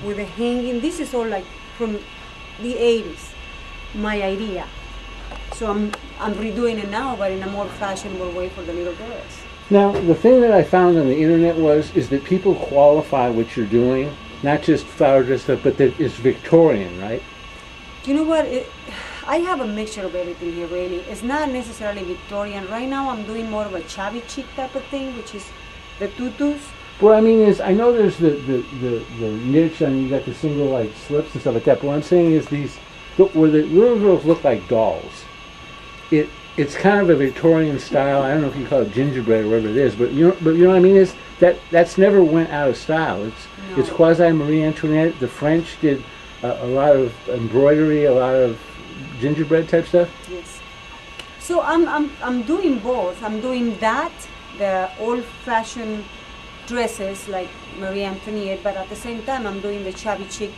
with the hanging. This is all like from the 80s, my idea. So I'm redoing it now, but in a more fashionable way for the little girls. Now, the thing that I found on the internet is that people qualify what you're doing, not just flower dress stuff, but that it's Victorian, right? You know what? I have a mixture of everything here, really. It's not necessarily Victorian. Right now, I'm doing more of a chubby chic type of thing, which is the tutus. What I mean is, I know there's the niche, and you got the single like slips and stuff like that. But what I'm saying is where the little girls look like dolls. It's kind of a Victorian style. I don't know if you call it gingerbread or whatever it is, but you know what I mean is that's never went out of style. It's quasi Marie Antoinette. The French did a lot of embroidery, a lot of gingerbread type stuff. Yes. So I'm doing both. I'm doing that, the old-fashioned dresses like Marie Antoinette, but at the same time I'm doing the chubby chic,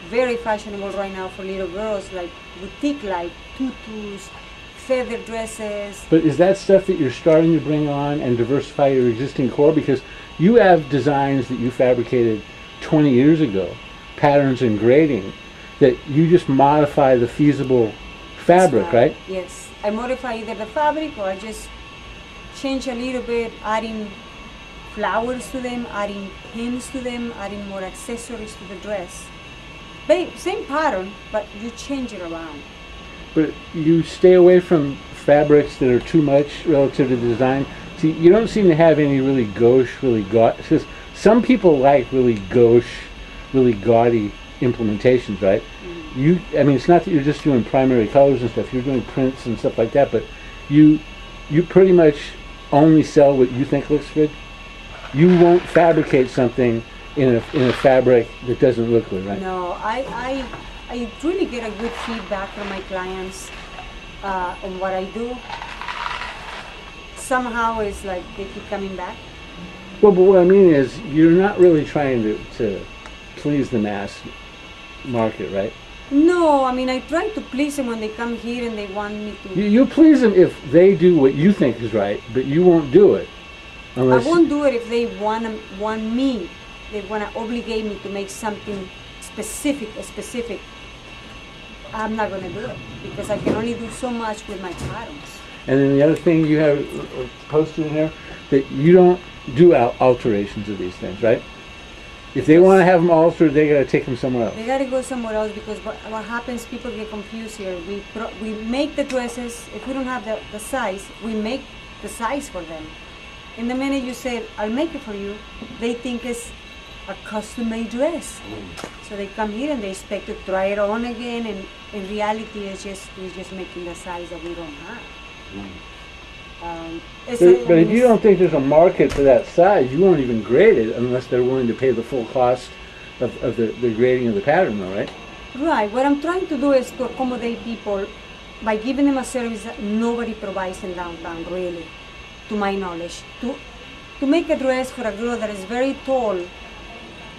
very fashionable right now for little girls, like boutique-like tutus, feather dresses. But is that stuff that you're starting to bring on and diversify your existing core? Because you have designs that you fabricated 20 years ago, patterns and grading, that you just modify the feasible fabric, right? Yes. I modify either the fabric or I just change a little bit, adding flowers to them, adding pins to them, adding more accessories to the dress. Same pattern, but you change it around. But you stay away from fabrics that are too much relative to the design. See, you don't seem to have any really gauche, really gaudy. Because some people like really gauche, really gaudy implementations, right? Mm-hmm. I mean, it's not that you're just doing primary colors and stuff. You're doing prints and stuff like that. But you pretty much only sell what you think looks good. You won't fabricate something in a fabric that doesn't look good, right? No, I really get a good feedback from my clients on what I do. Somehow it's like they keep coming back. Well, but what I mean is you're not really trying to please the mass market, right? No, I mean I try to please them when they come here and they want me to. You please them if they do what you think is right, but you won't do it. Unless I won't do it if they want me. They want to obligate me to make something specific. I'm not going to do it because I can only do so much with my patterns. And then the other thing you have posted in there, that you don't do alterations of these things, right? If they want to have them altered, they got to take them somewhere else. They got to go somewhere else because what happens, people get confused here. We make the dresses, if we don't have the size, we make the size for them. And the minute you say, I'll make it for you, they think it's a custom-made dress. So they come here and they expect to try it on again, and in reality, we're just making the size that we don't have. But if you don't think there's a market for that size, you won't even grade it unless they're willing to pay the full cost of the grading of the pattern, though, right? Right. What I'm trying to do is to accommodate people by giving them a service that nobody provides in downtown, really, to my knowledge. To make a dress for a girl that is very tall,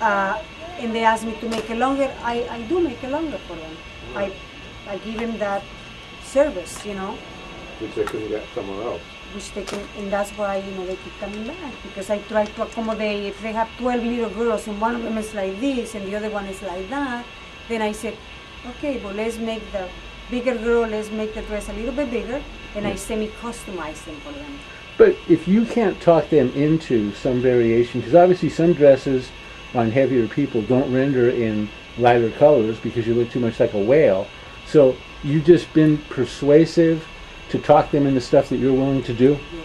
and they ask me to make it longer, I do make it longer for them. I give them that service, you know. Which they couldn't get somewhere else. Which they can, and that's why, you know, they keep coming back, because I try to accommodate. If they have 12 little girls and one of them is like this and the other one is like that, then I said, okay, well, let's make the bigger girl, let's make the dress a little bit bigger, and I semi-customize them for them. But if you can't talk them into some variation, because obviously some dresses on heavier people don't render in lighter colors because you look too much like a whale, so you've just been persuasive to talk them into stuff that you're willing to do? Yeah.